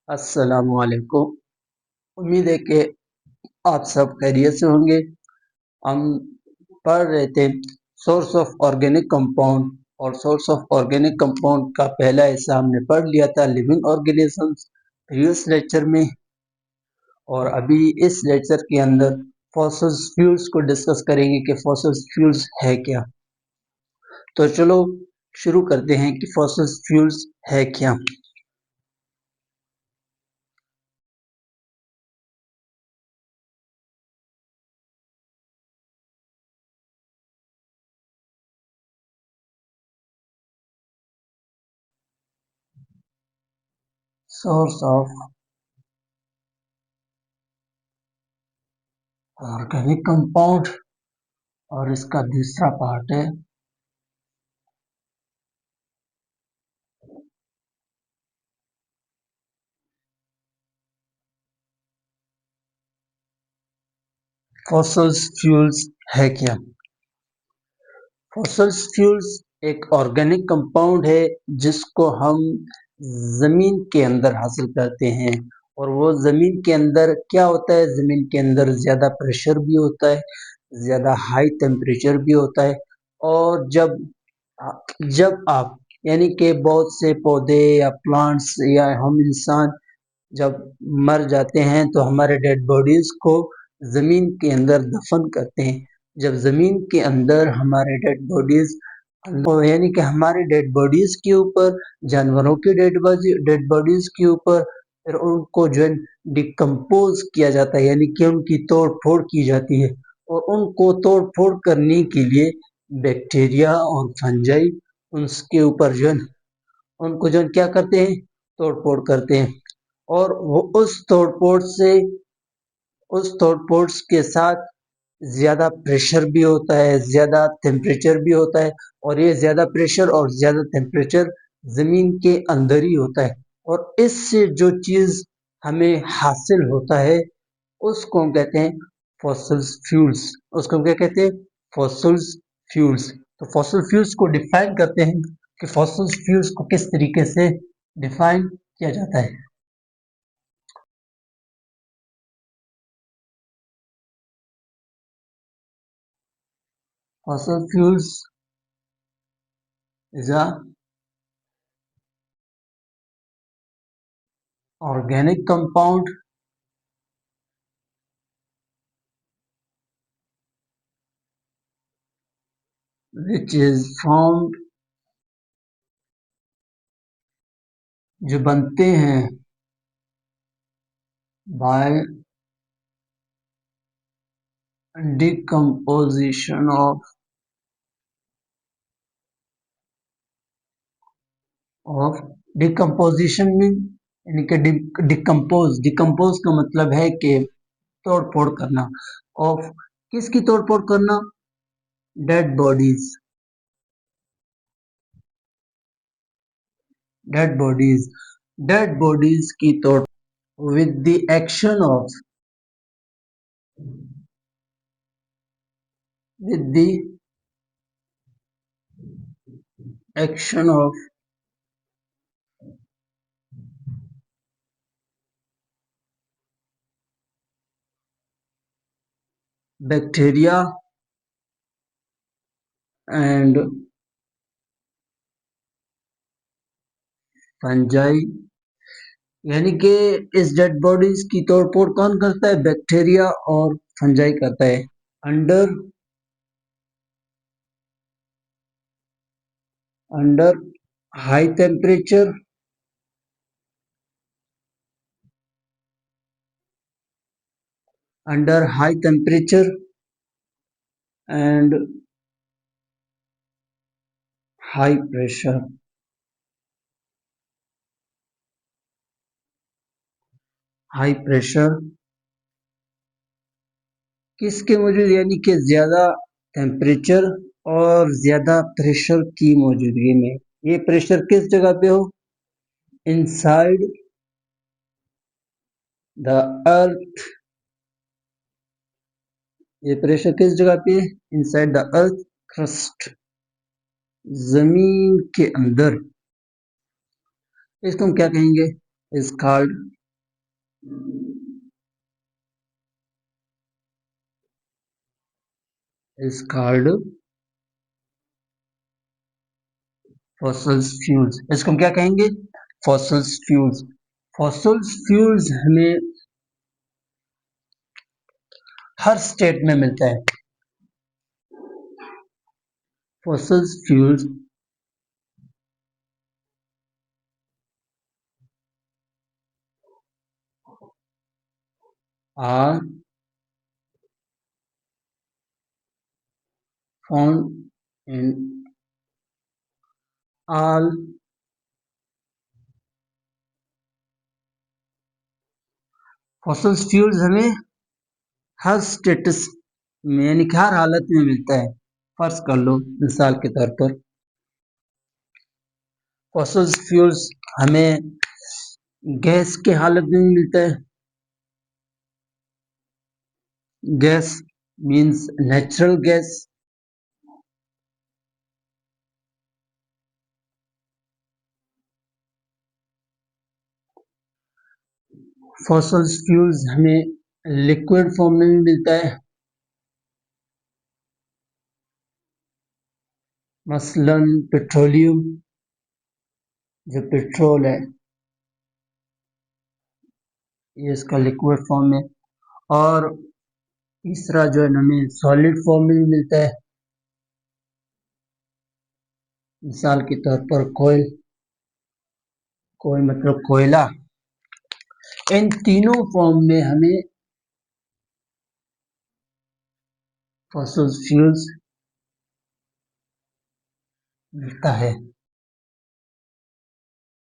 अस्सलामुअलैकुम। उम्मीद है कि आप सब खैरियत से होंगे। हम पढ़ रहे थे सोर्स ऑफ ऑर्गेनिक कंपाउंड, और सोर्स ऑफ ऑर्गेनिक कंपाउंड का पहला हिस्सा हमने पढ़ लिया था लिविंग ऑर्गेनिजम्स प्रीवियस लेक्चर में। और अभी इस लेक्चर के अंदर फॉसिल फ्यूल्स को डिस्कस करेंगे कि फॉसिल फ्यूल्स है क्या। तो चलो शुरू करते हैं कि फॉसिल फ्यूल्स है क्या। सोर्स ऑफ ऑर्गेनिक कंपाउंड, और इसका दूसरा पार्ट है फॉसिल फ्यूल्स है क्या। फॉसिल फ्यूल्स एक ऑर्गेनिक कंपाउंड है जिसको हम जमीन के अंदर हासिल करते हैं। और वो जमीन के अंदर क्या होता है, जमीन के अंदर ज्यादा प्रेशर भी होता है, ज्यादा हाई टेम्परेचर भी होता है। और जब आप यानी कि बहुत से पौधे या प्लांट्स या हम इंसान जब मर जाते हैं तो हमारे डेड बॉडीज को जमीन के अंदर दफन करते हैं। जब जमीन के अंदर हमारे डेड बॉडीज यानी कि हमारे डेड बॉडीज के ऊपर, जानवरों की डेड बॉडीज के ऊपर फिर उनको जो है डिकम्पोज किया जाता है, यानी कि उनकी तोड़ फोड़ की जाती है। और उनको तोड़ फोड़ करने के लिए बैक्टीरिया और फंजाई उसके ऊपर जो है उनको जो क्या करते हैं, तोड़ फोड़ करते हैं। और वो उस तोड़फोड़ के साथ ज़्यादा प्रेशर भी होता है, ज़्यादा टेम्परेचर भी होता है। और ये ज़्यादा प्रेशर और ज़्यादा टेम्परेचर ज़मीन के अंदर ही होता है। और इससे जो चीज़ हमें हासिल होता है उसको हम कहते हैं फॉसिल फ्यूल्स। उसको हम क्या कहते हैं, फॉसिल फ्यूल्स। तो फॉसिल फ्यूल्स को डिफाइन करते हैं कि फॉसिल फ्यूल्स को किस तरीके से डिफाइन किया जाता है। Fossil fuels is a organic compound which is formed, जो बनते हैं by decomposition of decomposition mean, यानी कि डिकम्पोज का मतलब है कि तोड़ फोड़ करना। ऑफ किसकी तोड़ फोड़ करना, dead bodies, dead bodies dead bodies की तोड़ with the action of with the action of bacteria and fungi, यानी कि इस डेड बॉडीज की तोड़फोड़ कौन करता है, बैक्टीरिया और फंजाई करता है। Under under high temperature, under high temperature and high pressure, high pressure किसके मौजूद, यानी कि ज्यादा टेम्परेचर और ज्यादा प्रेशर की मौजूदगी में। ये प्रेशर किस जगह पे हो, इनसाइड द अर्थ। ये प्रेशर किस जगह पे है, इनसाइड द अर्थ क्रस्ट, जमीन के अंदर। इसको हम क्या कहेंगे, is called is called fossil fuels। इसको हम क्या कहेंगे? fossil fuels। fossil fuels हमें हर स्टेट में मिलता है। fossil fuels are found in all fossil fuels हमें हर स्टेटस में यानी कि हर हालत में मिलता है। फर्ज कर लो मिसाल के तौर पर फॉसिल फ्यूल्स हमें गैस के हालत में मिलता है। Gas means natural gas. Fossil fuels हमें लिक्विड फॉर्म में भी मिलता है। मसलन पेट्रोलियम, जो पेट्रोल है ये इसका लिक्विड फॉर्म में, और तीसरा जो है हमें सॉलिड फॉर्म में भी मिलता है। मिसाल के तौर पर कोयल, कोयल मतलब कोयला। इन तीनों फॉर्म में हमें फॉसिल फ्यूल्स मिलता है।